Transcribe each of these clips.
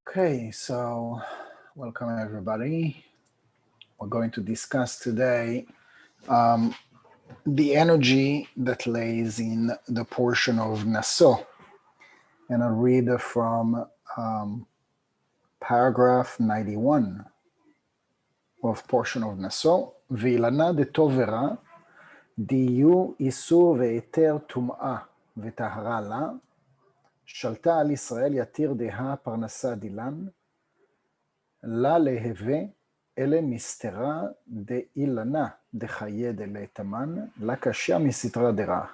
Okay, so welcome everybody. We're going to discuss today the energy that lays in the portion of Naso. And I'll read from paragraph 91 of portion of Naso. V'ilana de tovera diyu isur ve'eter tum'a v'tahara la שלטה על ישראל יתיר דהה פרנסה דילן לה להווה אלה מסתרה דאילנה דחיי דלתמן לה קשיא מסתרה דרע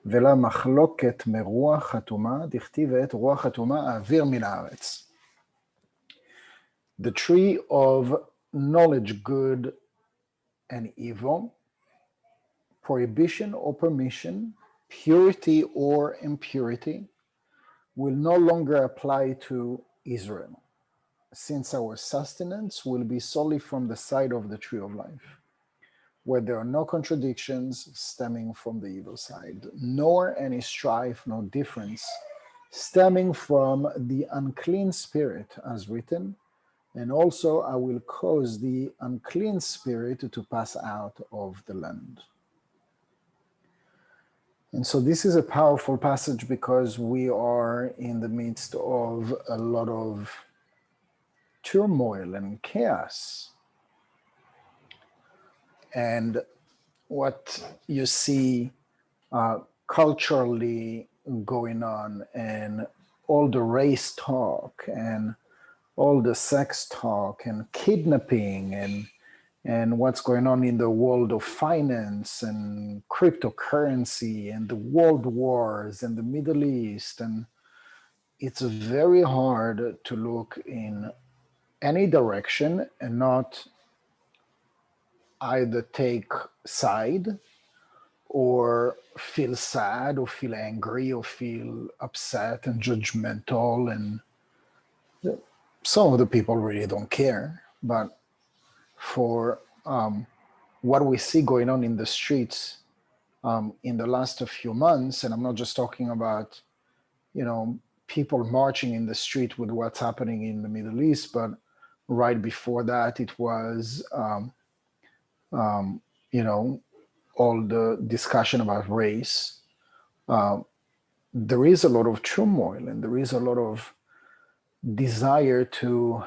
ולה מחלוקת מרוח חתומה דכתיב את רוח חתומה האוויר מן הארץ. The tree of knowledge, good and evil, prohibition or permission, purity or impurity, will no longer apply to Israel, since our sustenance will be solely from the side of the tree of life, where there are no contradictions stemming from the evil side, nor any strife, nor difference stemming from the unclean spirit, as written, and also I will cause the unclean spirit to pass out of the land. And so this is a powerful passage because we are in the midst of a lot of turmoil and chaos. And what you see culturally going on, and all the race talk and all the sex talk and kidnapping and what's going on in the world of finance and cryptocurrency and the world wars and the Middle East. And it's very hard to look in any direction and not either take side or feel sad or feel angry or feel upset and judgmental. And some of the people really don't care. But for what we see going on in the streets in the last few months, and I'm not just talking about, people marching in the street with what's happening in the Middle East, but right before that, it was, all the discussion about race. There is a lot of turmoil and there is a lot of desire to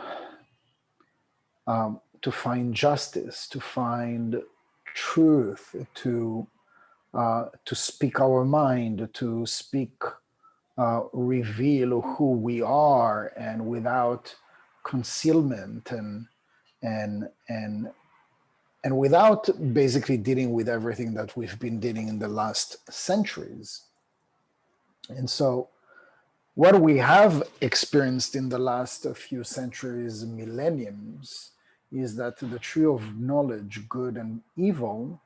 find justice, to find truth, to speak our mind, to speak, reveal who we are, and without concealment and without basically dealing with everything that we've been dealing in the last centuries. And so what we have experienced in the last few centuries, millenniums, is that the tree of knowledge, good and evil,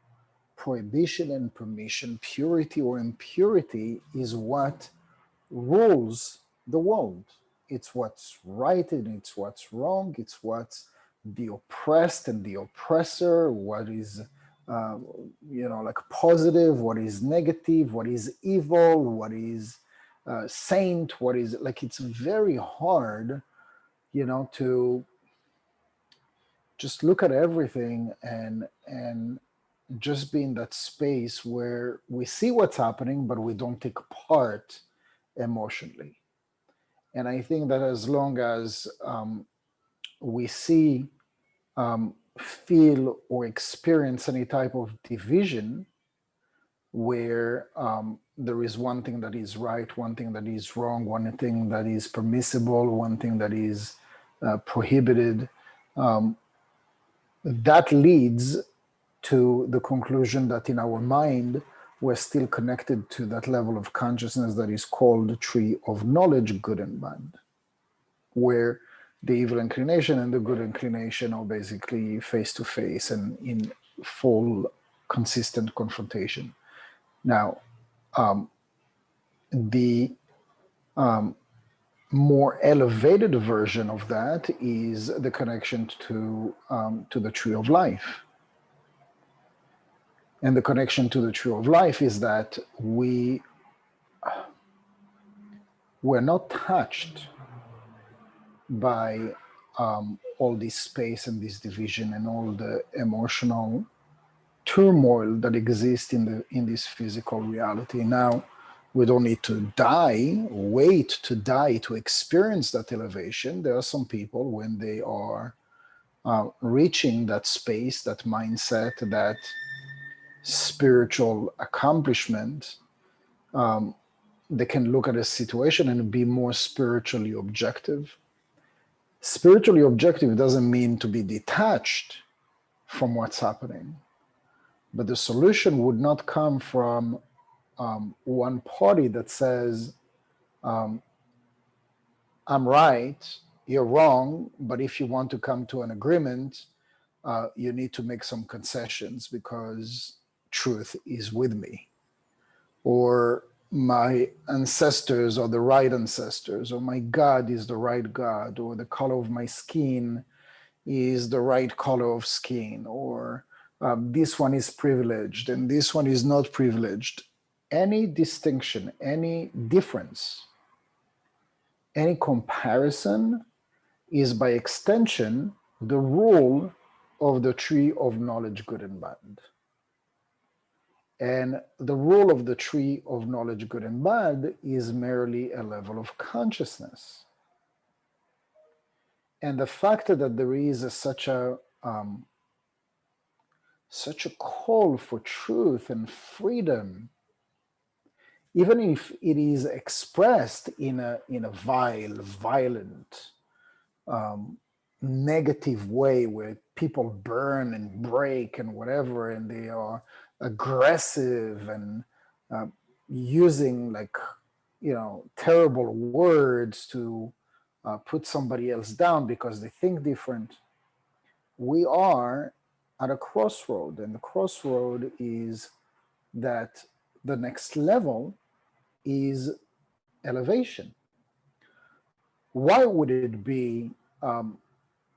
prohibition and permission, purity or impurity, is what rules the world. It's what's right and it's what's wrong. It's what's the oppressed and the oppressor, what is like positive, what is negative, what is evil, what is saint, what is like. It's very hard to just look at everything and just be in that space where we see what's happening but we don't take part emotionally. And I think that as long as we see, feel or experience any type of division where there is one thing that is right, one thing that is wrong, one thing that is permissible, one thing that is prohibited, that leads to the conclusion that in our mind, we're still connected to that level of consciousness that is called the tree of knowledge, good and bad, where the evil inclination and the good inclination are basically face to face and in full consistent confrontation. Now, the more elevated version of that is the connection to the tree of life. And the connection to the tree of life is that we're not touched by all this space and this division and all the emotional turmoil that exists in this physical reality. Now, we don't need to die, wait to die to experience that elevation. There are some people when they are reaching that space, that mindset, that spiritual accomplishment, they can look at a situation and be more spiritually objective. Spiritually objective doesn't mean to be detached from what's happening, but the solution would not come from one party that says, I'm right, you're wrong, but if you want to come to an agreement, you need to make some concessions because truth is with me. Or my ancestors are the right ancestors, or my God is the right God, or the color of my skin is the right color of skin, or this one is privileged and this one is not privileged. Any distinction, any difference, any comparison is by extension the rule of the tree of knowledge, good and bad. And the rule of the tree of knowledge, good and bad, is merely a level of consciousness. And the fact that there is such a call for truth and freedom, even if it is expressed in a vile, violent, negative way where people burn and break and whatever, and they are aggressive and using terrible words to put somebody else down because they think different. We are at a crossroad, and the crossroad is that the next level is elevation. Why would it be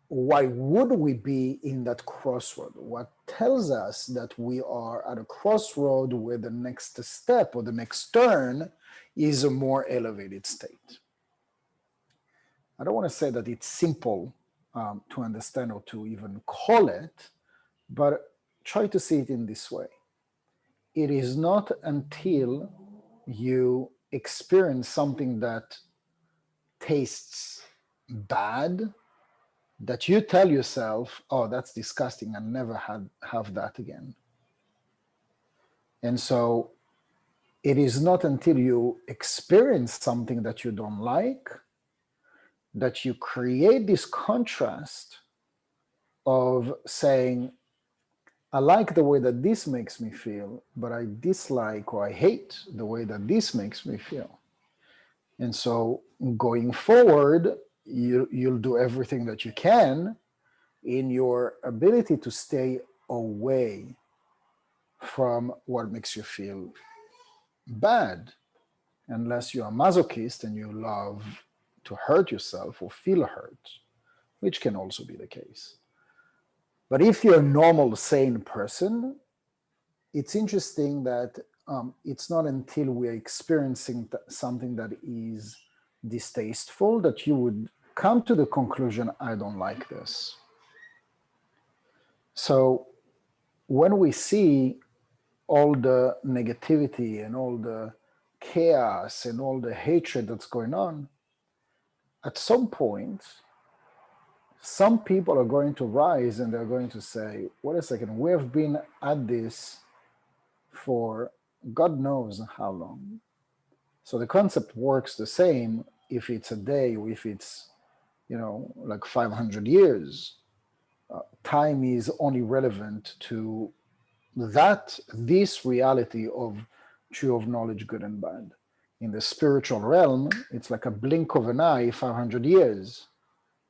why would we be in that crossroad? What tells us that we are at a crossroad where the next step or the next turn is a more elevated state? I don't want to say that it's simple to understand or to even call it, but try to see it in this way. It is not until you experience something that tastes bad that you tell yourself, oh, that's disgusting, I'll never have that again. And so it is not until you experience something that you don't like that you create this contrast of saying, I like the way that this makes me feel, but I dislike or I hate the way that this makes me feel. And so going forward, you'll do everything that you can in your ability to stay away from what makes you feel bad, unless you're a masochist and you love to hurt yourself or feel hurt, which can also be the case. But if you're a normal, sane person, it's interesting that it's not until we're experiencing something that is distasteful that you would come to the conclusion, I don't like this. So when we see all the negativity and all the chaos and all the hatred that's going on, at some point, some people are going to rise and they're going to say, wait a second, we have been at this for God knows how long. So the concept works the same if it's a day or if it's, like 500 years. Time is only relevant to this reality of tree of knowledge, good and bad. In the spiritual realm, it's like a blink of an eye, 500 years.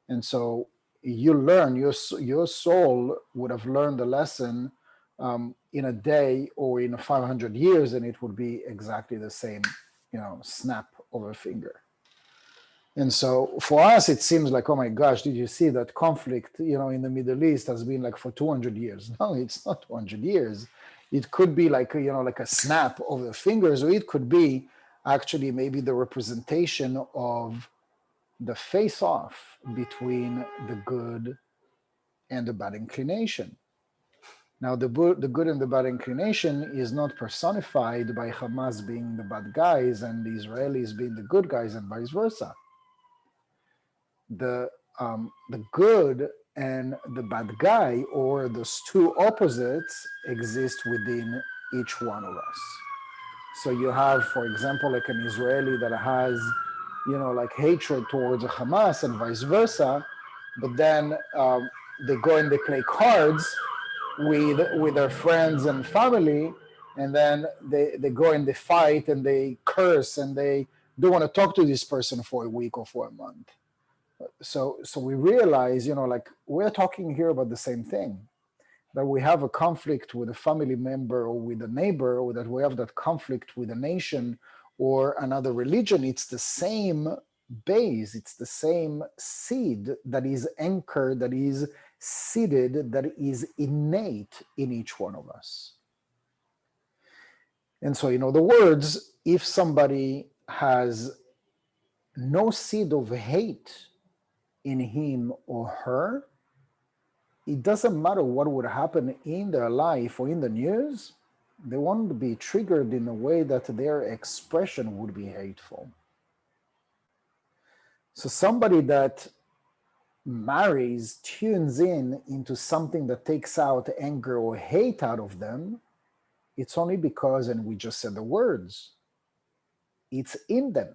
And so you learn, your soul would have learned the lesson in a day or in 500 years, and it would be exactly the same, snap of a finger. And so for us, it seems like, oh my gosh, did you see that conflict, in the Middle East has been like for 200 years? No, it's not 200 years. It could be like, like a snap of the fingers, or it could be actually maybe the representation of the face-off between the good and the bad inclination. Now, the good and the bad inclination is not personified by Hamas being the bad guys and the Israelis being the good guys and vice versa. The good and the bad guy, or those two opposites, exist within each one of us. So you have, for example, like an Israeli that has, like hatred towards Hamas and vice versa, but then they go and they play cards with their friends and family, and then they go and they fight and they curse and they don't want to talk to this person for a week or for a month. So we realize, like we're talking here about the same thing, that we have a conflict with a family member or with a neighbor, or that we have that conflict with a nation or another religion. It's the same base, it's the same seed that is anchored, that is seated, that is innate in each one of us. And so, in other words, if somebody has no seed of hate in him or her, it doesn't matter what would happen in their life or in the news, they won't be triggered in a way that their expression would be hateful. So somebody that marries, tunes into something that takes out anger or hate out of them, it's only because, and we just said the words, it's in them.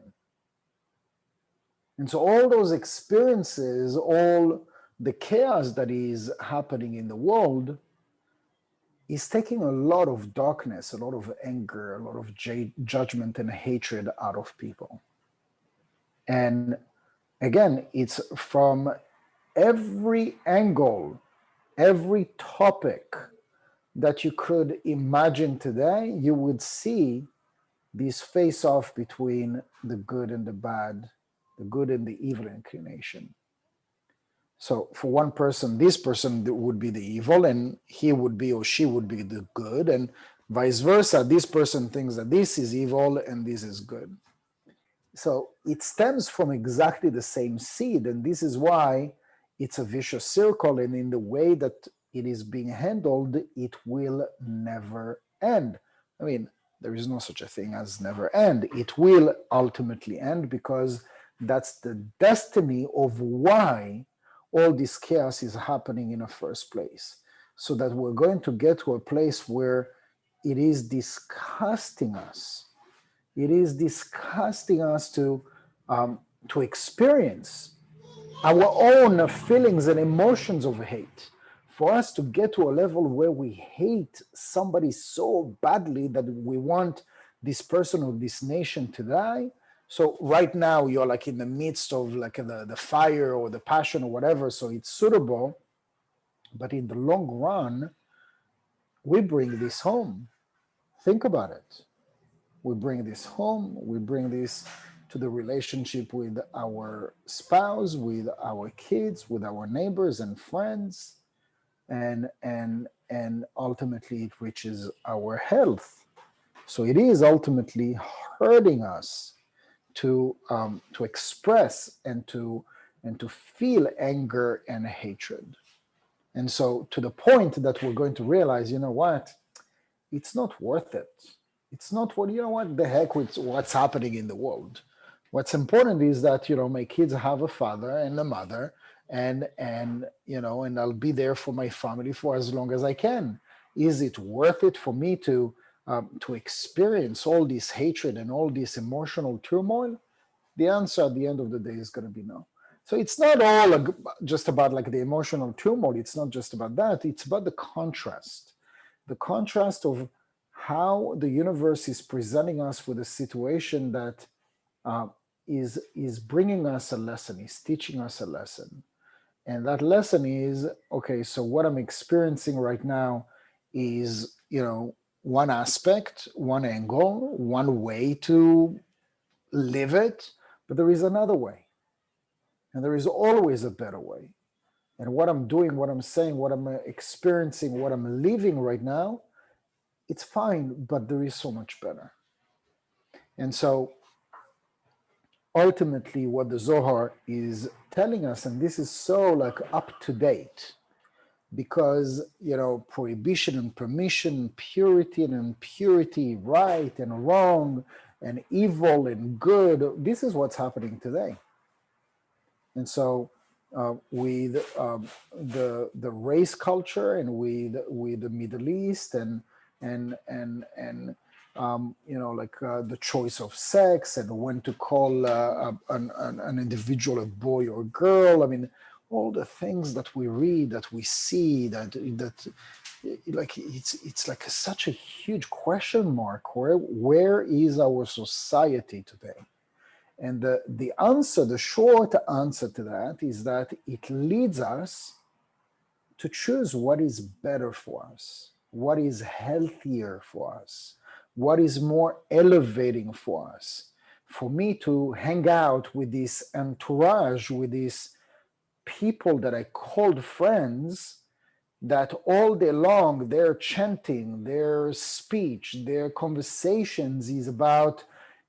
And so all those experiences, all the chaos that is happening in the world is taking a lot of darkness, a lot of anger, a lot of judgment and hatred out of people. And again, it's from every angle, every topic that you could imagine today, you would see this face-off between the good and the bad, the good and the evil inclination. So for one person, this person would be the evil, and he would be or she would be the good, and vice versa. This person thinks that this is evil and this is good. So it stems from exactly the same seed, and this is why it's a vicious circle, and in the way that it is being handled, it will never end. I mean, there is no such a thing as never end. It will ultimately end, because that's the destiny of why all this chaos is happening in the first place. So that we're going to get to a place where it is disgusting us. It is disgusting us to experience our own feelings and emotions of hate. For us to get to a level where we hate somebody so badly that we want this person or this nation to die. So right now you're like in the midst of like the fire or the passion or whatever, so it's suitable. But in the long run, we bring this home. Think about it. We bring this home, we bring this to the relationship with our spouse, with our kids, with our neighbors and friends, and ultimately it reaches our health. So it is ultimately hurting us to express and to feel anger and hatred. And so to the point that we're going to realize, you know what, it's not worth it. It's not what, what the heck with what's happening in the world. What's important is that, my kids have a father and a mother, and I'll be there for my family for as long as I can. Is it worth it for me to experience all this hatred and all this emotional turmoil? The answer at the end of the day is going to be no. So it's not all just about like the emotional turmoil. It's not just about that. It's about the contrast of how the universe is presenting us with a situation that is bringing us a lesson, is teaching us a lesson. And that lesson is, okay, so what I'm experiencing right now is, one aspect, one angle, one way to live it, but there is another way. And there is always a better way. And what I'm doing, what I'm saying, what I'm experiencing, what I'm living right now, it's fine, but there is so much better. And so ultimately what the Zohar is telling us, and this is so like up to date, because prohibition and permission, purity and impurity, right and wrong, and evil and good, this is what's happening today. And so with the race culture, and with the Middle East, and the choice of sex, and when to call an individual a boy or girl. I mean, all the things that we read, that we see, that like it's like such a huge question mark. Where is our society today? And the answer, the short answer to that, is that it leads us to choose what is better for us, what is healthier for us, what is more elevating for us. For me to hang out with this entourage, with these people that I called friends, that all day long their chanting, their speech, their conversations is about,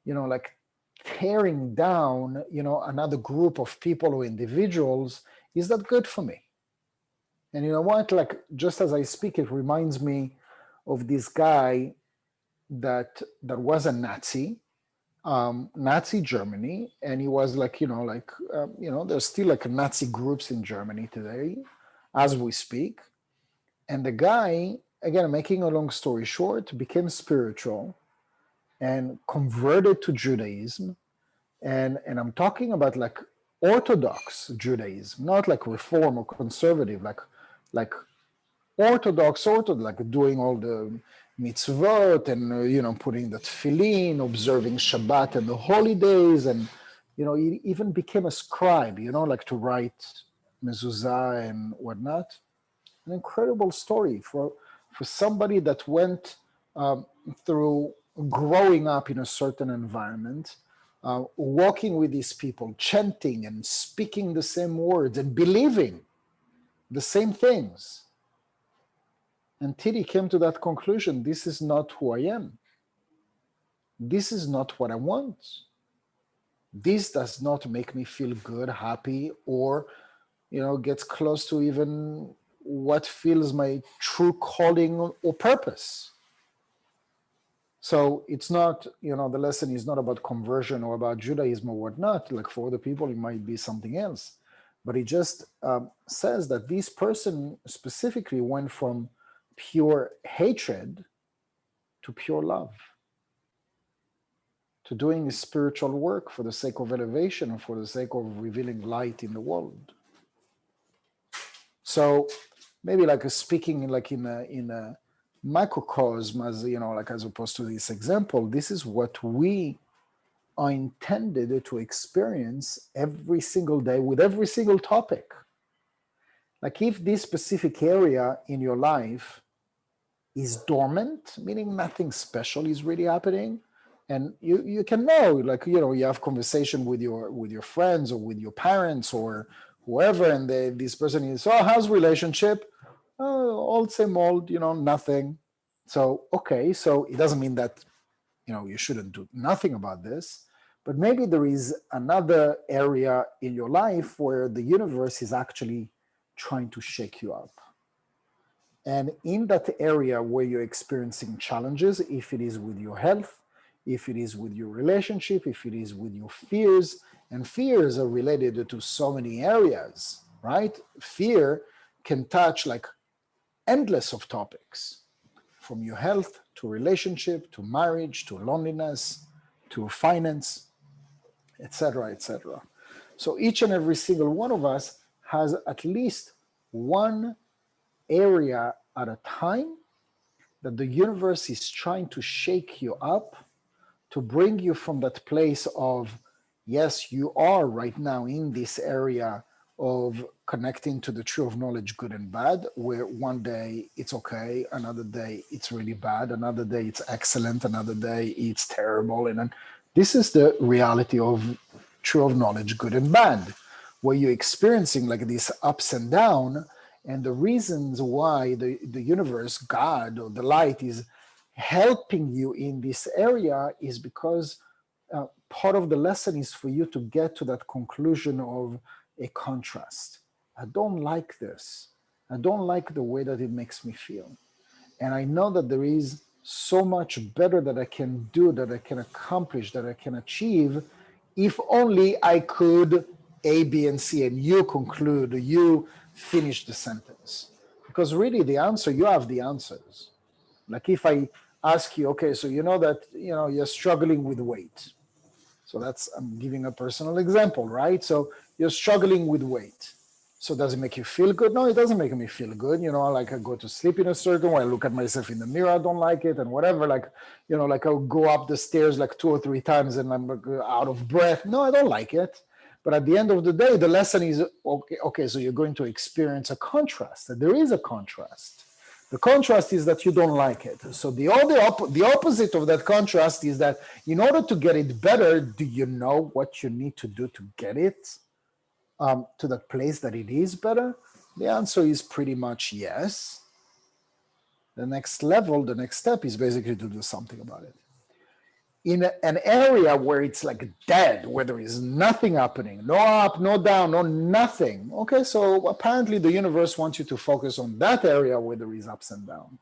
like tearing down, another group of people or individuals, is that good for me? And you know what? Like, just as I speak, it reminds me of this guy that was a Nazi, Nazi Germany, and he was like, there's still like Nazi groups in Germany today, as we speak. And the guy, again, making a long story short, became spiritual and converted to Judaism. And I'm talking about like Orthodox Judaism, not like Reform or conservative, like Orthodox, like doing all the mitzvot, and putting the tefillin, observing Shabbat and the holidays, and he even became a scribe, like to write mezuzah and whatnot. An incredible story for somebody that went through growing up in a certain environment, walking with these people, chanting and speaking the same words and believing the same things, until he came to that conclusion: this is not who I am. This is not what I want. This does not make me feel good, happy, or gets close to even what feels my true calling or purpose. So it's not, the lesson is not about conversion or about Judaism or whatnot. Like, for other people, it might be something else. But it just says that this person specifically went from pure hatred to pure love, to doing spiritual work for the sake of elevation and for the sake of revealing light in the world. So maybe like speaking like in a microcosm, as like as opposed to this example, this is what we are intended to experience every single day with every single topic. Like, if this specific area in your life is dormant, meaning nothing special is really happening, and you can know, like, you have conversation with your friends or with your parents or whoever, and this person is, oh, how's relationship? Oh, all same old, nothing. So, okay, so it doesn't mean that, you shouldn't do nothing about this, but maybe there is another area in your life where the universe is actually trying to shake you up. And in that area where you're experiencing challenges, if it is with your health, if it is with your relationship, if it is with your fears, and fears are related to so many areas, right? Fear can touch like endless of topics, from your health to relationship, to marriage, to loneliness, to finance, etc., etc. So each and every single one of us has at least one area at a time that the universe is trying to shake you up, to bring you from that place of, yes, you are right now in this area of connecting to the tree of knowledge, good and bad, where one day it's okay, another day it's really bad, another day it's excellent, another day it's terrible. And this is the reality of tree of knowledge, good and bad, where you're experiencing like these ups and downs. And the reasons why the universe, God, or the light is helping you in this area is because part of the lesson is for you to get to that conclusion of a contrast. I don't like this. I don't like the way that it makes me feel. And I know that there is so much better that I can do, that I can accomplish, that I can achieve, if only I could A, B, and C, and you conclude, you finish the sentence. Because really the answer, you have the answers. Like if I ask you, okay, so you know that, you're struggling with weight. So I'm giving a personal example, right? So you're struggling with weight. So does it make you feel good? No, it doesn't make me feel good. Like I go to sleep in a certain way. I look at myself in the mirror. I don't like it and whatever. Like I'll go up the stairs like 2 or 3 times and I'm out of breath. No, I don't like it. But at the end of the day, the lesson is, okay, so you're going to experience a contrast. There is a contrast. The contrast is that you don't like it. So the opposite of that contrast is that in order to get it better, do you know what you need to do to get it to the place that it is better? The answer is pretty much yes. The next step is basically to do something about it. In an area where it's like dead, where there is nothing happening, no up, no down, no nothing. Okay, so apparently the universe wants you to focus on that area where there is ups and downs.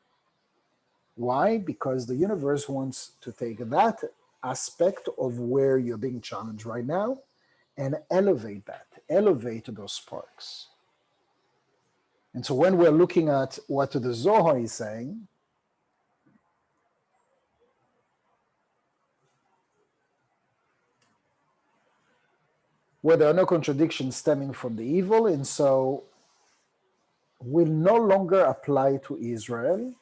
Why? Because the universe wants to take that aspect of where you're being challenged right now and elevate those sparks. And so when we're looking at what the Zohar is saying, where there are no contradictions stemming from the evil, and so will no longer apply to Israel.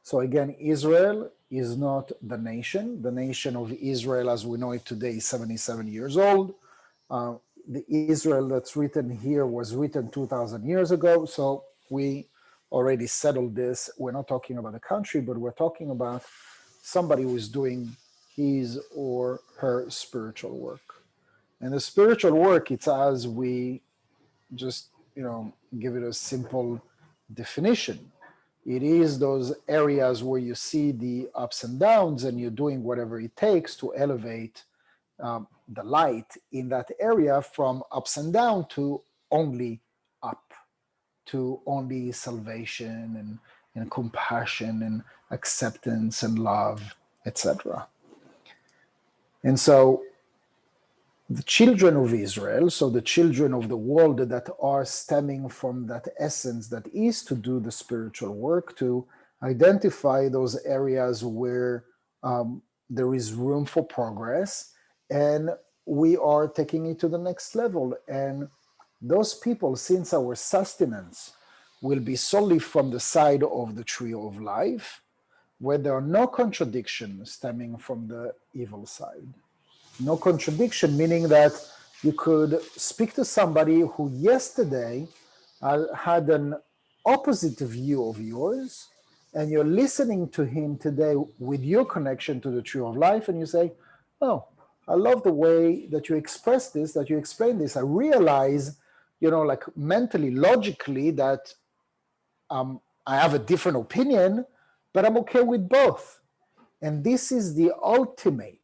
So again, Israel is not the nation. The nation of Israel as we know it today is 77 years old. The Israel that's written here was written 2,000 years ago. So we already settled this. We're not talking about a country, but we're talking about somebody who is doing his or her spiritual work. And the spiritual work, it's as we just, give it a simple definition. It is those areas where you see the ups and downs and you're doing whatever it takes to elevate the light in that area from ups and down to only up, to only salvation and compassion and acceptance and love, etc. And so the children of Israel, so the children of the world that are stemming from that essence that is to do the spiritual work, to identify those areas where there is room for progress, and we are taking it to the next level. And those people, since our sustenance will be solely from the side of the tree of life, where there are no contradictions stemming from the evil side. No contradiction, meaning that you could speak to somebody who yesterday had an opposite view of yours, and you're listening to him today with your connection to the tree of life, and you say, oh, I love the way that you express this, that you explain this. I realize, like mentally, logically, that I have a different opinion, but I'm okay with both. And this is the ultimate.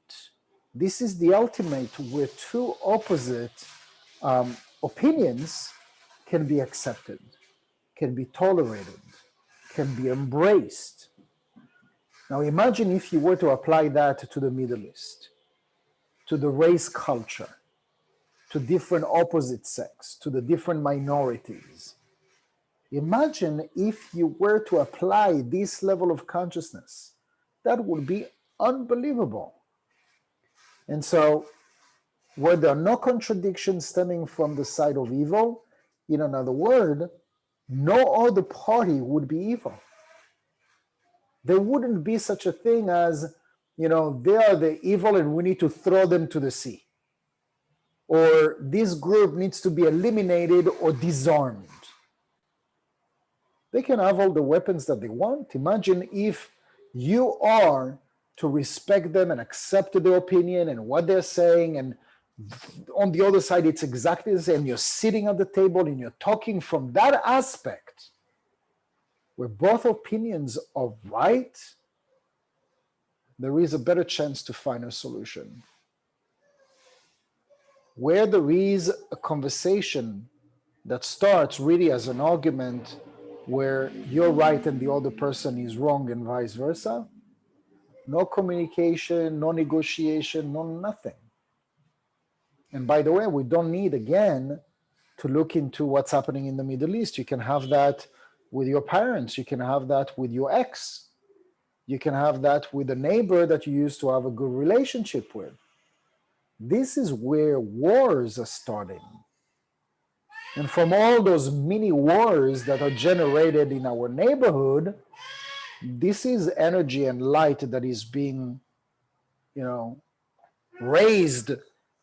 This is the ultimate where two opposite opinions can be accepted, can be tolerated, can be embraced. Now imagine if you were to apply that to the Middle East, to the race culture, to different opposite sex, to the different minorities. Imagine if you were to apply this level of consciousness. That would be unbelievable. And so, where there are no contradictions stemming from the side of evil, in another word, no other party would be evil. There wouldn't be such a thing as, they are the evil and we need to throw them to the sea. Or this group needs to be eliminated or disarmed. They can have all the weapons that they want. Imagine if you are to respect them and accept their opinion and what they're saying, and on the other side it's exactly the same. You're sitting at the table and you're talking from that aspect where both opinions are right. there is a better chance to find a solution. Where there is a conversation that starts really as an argument where you're right and the other person is wrong and vice versa, no communication, no negotiation, no nothing. And by the way, we don't need, again, to look into what's happening in the Middle East. You can have that with your parents. You can have that with your ex. You can have that with a neighbor that you used to have a good relationship with. This is where wars are starting. And from all those mini wars that are generated in our neighborhood, this is energy and light that is being, raised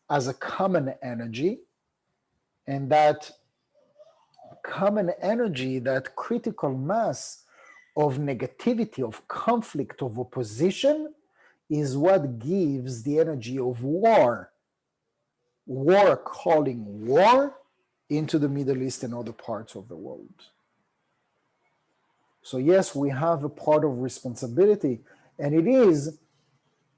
as a common energy. And that common energy, that critical mass of negativity, of conflict, of opposition, is what gives the energy of war. War calling war into the Middle East and other parts of the world. So yes, we have a part of responsibility, and it is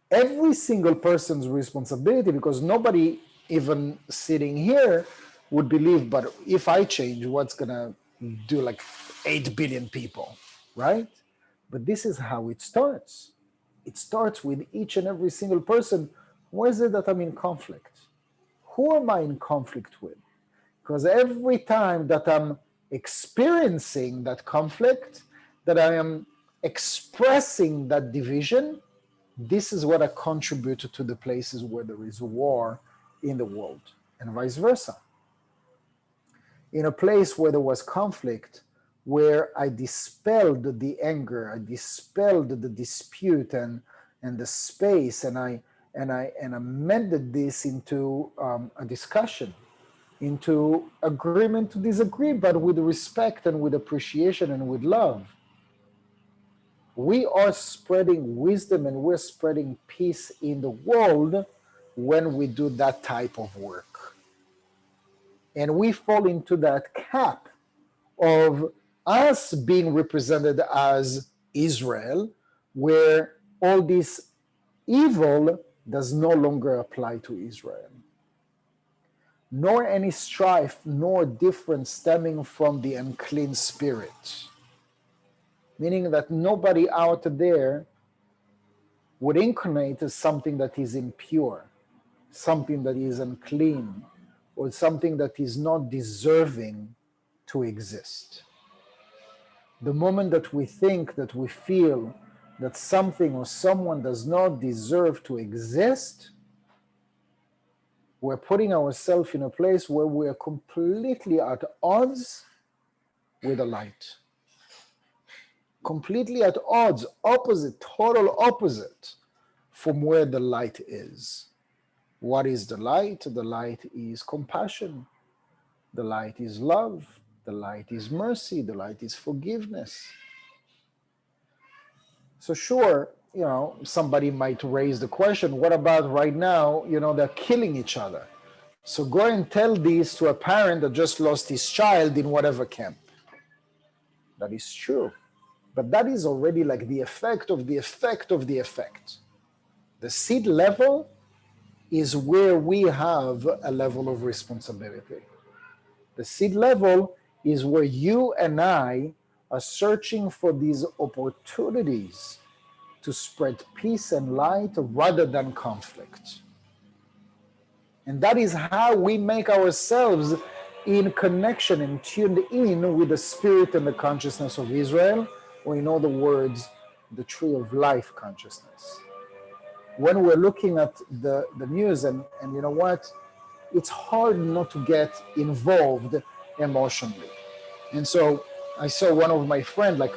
every single person's responsibility, because nobody even sitting here would believe, but if I change, what's gonna do like 8 billion people, right? But this is how it starts. It starts with each and every single person. Where is it that I'm in conflict? Who am I in conflict with? Because every time that I'm experiencing that conflict, that I am expressing that division, this is what I contribute to the places where there is war in the world, and vice versa. In a place where there was conflict, where I dispelled the anger, I dispelled the dispute and the space, and I amended this into a discussion, into agreement to disagree, but with respect and with appreciation and with love. We are spreading wisdom and we're spreading peace in the world when we do that type of work. And we fall into that cap of us being represented as Israel, where all this evil does no longer apply to Israel. Nor any strife, nor difference stemming from the unclean spirit. Meaning that nobody out there would incarnate as something that is impure, something that is unclean, or something that is not deserving to exist. The moment that we think, that we feel that something or someone does not deserve to exist, we're putting ourselves in a place where we are completely at odds with the light. Completely at odds, opposite, total opposite from where the light is. What is the light? The light is compassion. The light is love. The light is mercy. The light is forgiveness. So sure, somebody might raise the question, what about right now, they're killing each other. So go and tell this to a parent that just lost his child in whatever camp. That is true. But that is already like the effect of the effect of the effect. The seed level is where we have a level of responsibility. The seed level is where you and I are searching for these opportunities to spread peace and light rather than conflict. And that is how we make ourselves in connection and tuned in with the spirit and the consciousness of Israel, or in other words, the tree of life consciousness. When we're looking at the news, and you know what, it's hard not to get involved emotionally. And so I saw one of my friends, like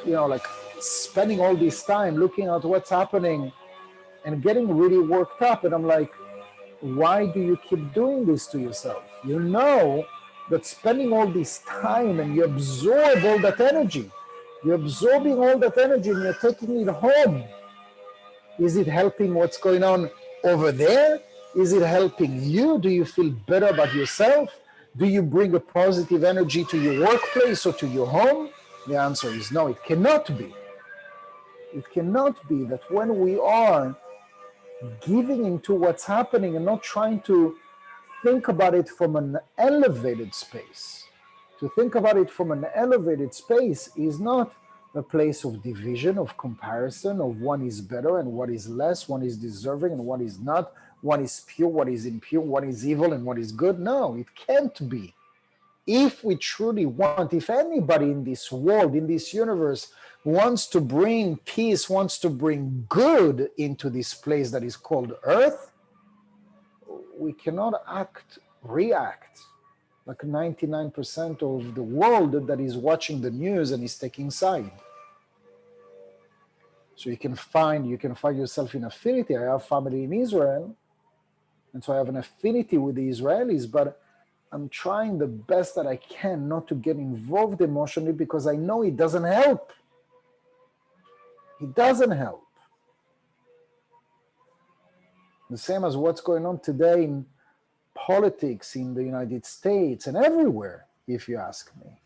spending all this time looking at what's happening and getting really worked up. And I'm like, why do you keep doing this to yourself? You know that spending all this time and you absorb all that energy. You're absorbing all that energy and you're taking it home. Is it helping what's going on over there? Is it helping you? Do you feel better about yourself? Do you bring a positive energy to your workplace or to your home? The answer is no, it cannot be. It cannot be that when we are giving into what's happening and not trying to think about it from an elevated space. To think about it from an elevated space is not a place of division, of comparison, of one is better and what is less, one is deserving and what is not, one is pure, what is impure, what is evil and what is good. No, it can't be. If we truly want, if anybody in this world, in this universe, wants to bring peace, wants to bring good into this place that is called Earth, we cannot react like 99% of the world that is watching the news and is taking side. So you can find yourself in affinity. I have family in Israel, and so I have an affinity with the Israelis, but I'm trying the best that I can not to get involved emotionally because I know it doesn't help. It doesn't help. The same as what's going on today in politics in the United States and everywhere, if you ask me.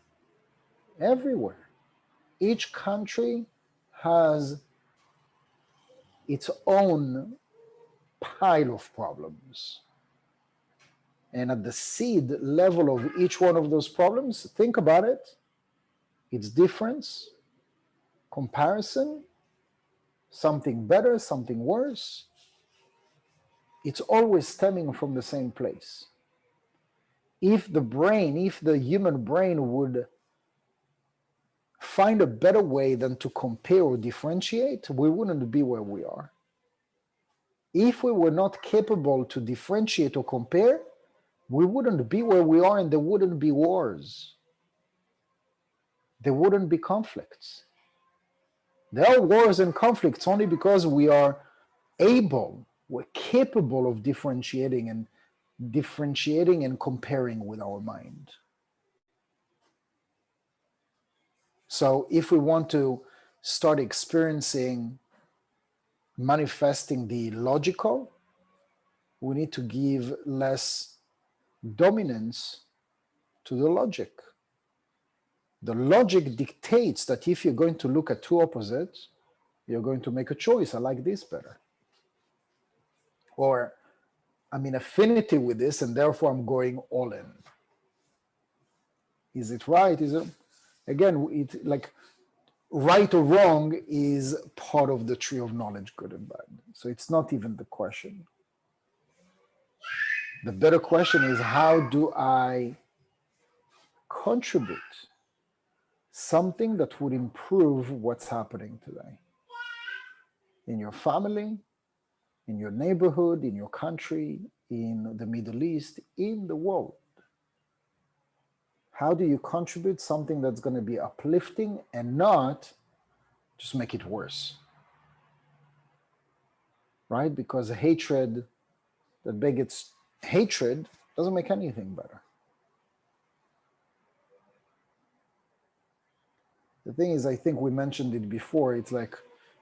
Everywhere. Each country has its own pile of problems. And at the seed level of each one of those problems, think about it, its difference, comparison, something better, something worse. It's always stemming from the same place. If the human brain would find a better way than to compare or differentiate, we wouldn't be where we are. If we were not capable to differentiate or compare, we wouldn't be where we are and there wouldn't be wars. There wouldn't be conflicts. There are wars and conflicts only because we're capable of differentiating and comparing with our mind. So if we want to start manifesting the logical, we need to give less dominance to the logic. The logic dictates that if you're going to look at two opposites, you're going to make a choice. I like this better. Or I'm in affinity with this and therefore I'm going all in. Is it right? Again, like right or wrong is part of the tree of knowledge, good and bad. So it's not even the question. The better question is, how do I contribute something that would improve what's happening today in your family, in your neighborhood, in your country, in the Middle East, in the world? How do you contribute something that's going to be uplifting and not just make it worse? Right? Because hatred that begets hatred doesn't make anything better. The thing is, I think we mentioned it before, it's like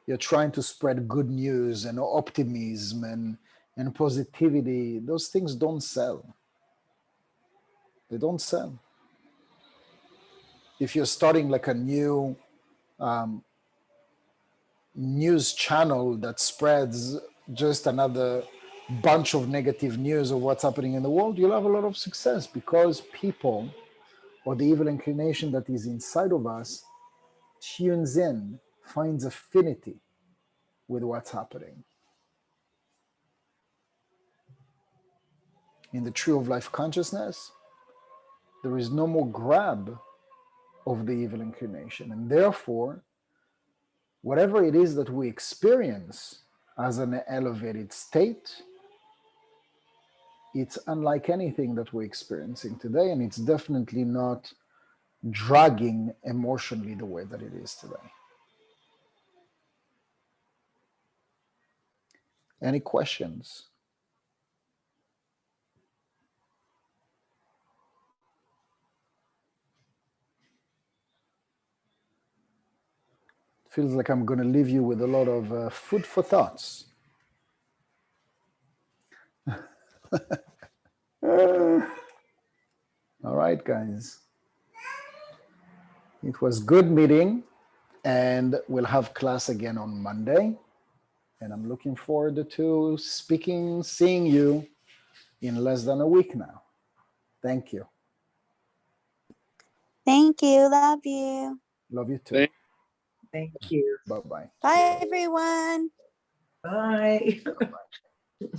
you're trying to spread good news and optimism and positivity. Those things don't sell. They don't sell. If you're starting like a new news channel that spreads just another bunch of negative news of what's happening in the world, you'll have a lot of success because people, or the evil inclination that is inside of us, tunes in, finds affinity with what's happening. In the tree of life consciousness, there is no more grab of the evil inclination. And therefore, whatever it is that we experience as an elevated state, it's unlike anything that we're experiencing today, and it's definitely not dragging emotionally the way that it is today. Any questions? Feels like I'm going to leave you with a lot of food for thoughts. All right, guys. It was good meeting, and we'll have class again on Monday. And I'm looking forward to seeing you in less than a week now. Thank you. Thank you. Love you. Love you too. Thank you. Bye-bye. Bye, everyone. Bye. Bye-bye.